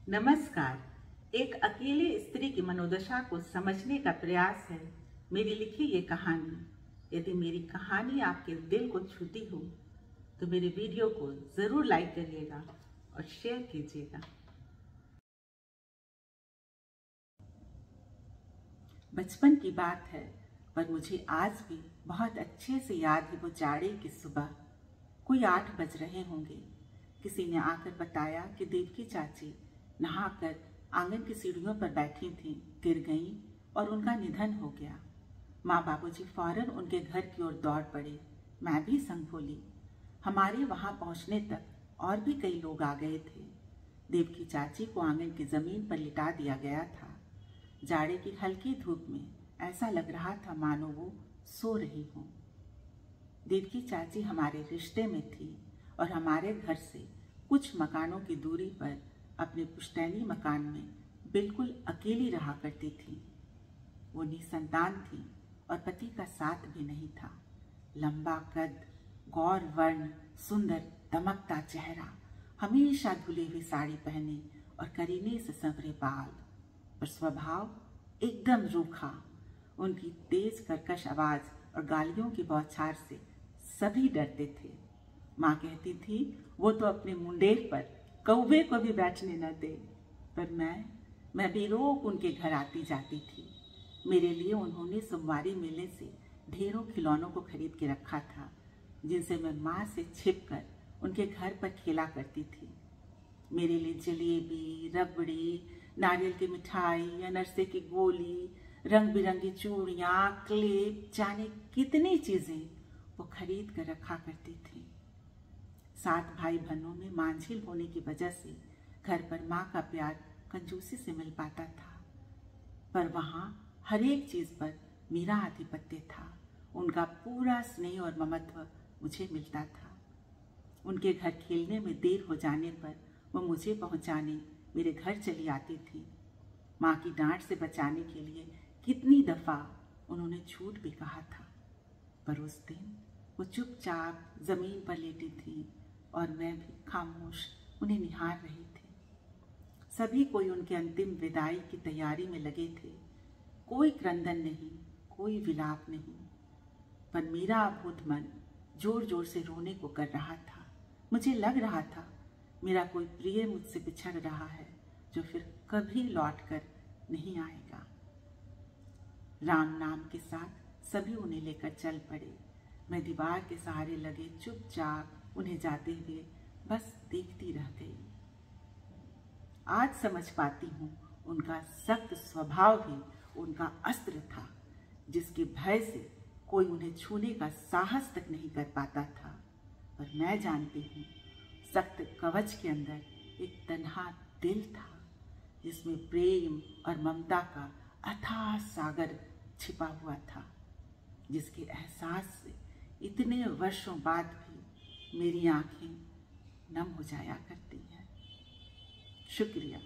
नमस्कार। एक अकेली स्त्री की मनोदशा को समझने का प्रयास है मेरी लिखी ये कहानी। यदि मेरी कहानी आपके दिल को छूती हो तो मेरे वीडियो को जरूर लाइक करिएगा और शेयर कीजिएगा। बचपन की बात है, पर मुझे आज भी बहुत अच्छे से याद है वो जाड़े की सुबह। कोई 8 बज रहे होंगे। किसी ने आकर बताया कि देवकी चाची नहाकर आंगन की सीढ़ियों पर बैठी थीं, गिर गईं और उनका निधन हो गया। माँ बाबूजी फौरन उनके घर की ओर दौड़ पड़े। मैं भी संग बोली। हमारे वहां पहुंचने तक और भी कई लोग आ गए थे। देवकी चाची को आंगन की जमीन पर लिटा दिया गया था। जाड़े की हल्की धूप में ऐसा लग रहा था मानो वो सो रही हों। देवकी चाची हमारे रिश्ते में थी और हमारे घर से कुछ मकानों की दूरी पर अपने पुश्तैनी मकान में बिल्कुल अकेली रहा करती थी। वो निसंतान थी और पति का साथ भी नहीं था। लंबा कद, गौर वर्ण, सुंदर दमकता चेहरा, हमेशा धुली हुई साड़ी पहने और करीने से संवरे बाल, पर स्वभाव एकदम रूखा। उनकी तेज कर्कश आवाज और गालियों की बौछार से सभी डरते थे। माँ कहती थी वो तो अपने मुंडेर पर कौवे को भी बैठने न दे, पर मैं बेरोक उनके घर आती जाती थी। मेरे लिए उन्होंने सोमवारी मेले से ढेरों खिलौनों को खरीद के रखा था, जिनसे मैं माँ से छिपकर उनके घर पर खेला करती थी। मेरे लिए जलेबी, रबड़ी, नारियल की मिठाई, अनरसे की गोली, रंग बिरंगी चूड़ियाँ, क्लिप, जाने कितनी चीजें वो खरीद कर रखा करती थी। 7 भाई बहनों में मांझिल होने की वजह से घर पर माँ का प्यार कंजूसी से मिल पाता था, पर वहाँ हर एक चीज पर मेरा आधिपत्य था। उनका पूरा स्नेह और ममत्व मुझे मिलता था। उनके घर खेलने में देर हो जाने पर वो मुझे पहुंचाने मेरे घर चली आती थी। माँ की डांट से बचाने के लिए कितनी दफा उन्होंने झूठ भी कहा था, पर उस दिन वो चुपचाप जमीन पर लेटी थी और मैं भी खामोश उन्हें निहार रही थी। सभी कोई उनके अंतिम विदाई की तैयारी में लगे थे। कोई क्रंदन नहीं, कोई विलाप नहीं, पर मेरा अबोध मन जोर जोर से रोने को कर रहा था। मुझे लग रहा था मेरा कोई प्रिय मुझसे बिछड़ रहा है, जो फिर कभी लौट कर नहीं आएगा। राम नाम के साथ सभी उन्हें लेकर चल पड़े। मैं दीवार के सहारे लगे चुपचाप उन्हें जाते हुए बस देखती रह गई। आज समझ पाती हूँ उनका सख्त स्वभाव ही उनका अस्त्र था, जिसके भय से कोई उन्हें छूने का साहस तक नहीं कर पाता था। पर मैं जानती हूँ सख्त कवच के अंदर एक तन्हा दिल था, जिसमें प्रेम और ममता का अथाह सागर छिपा हुआ था, जिसके एहसास से इतने वर्षों बाद भी मेरी आंखें नम हो जाया करती हैं। शुक्रिया।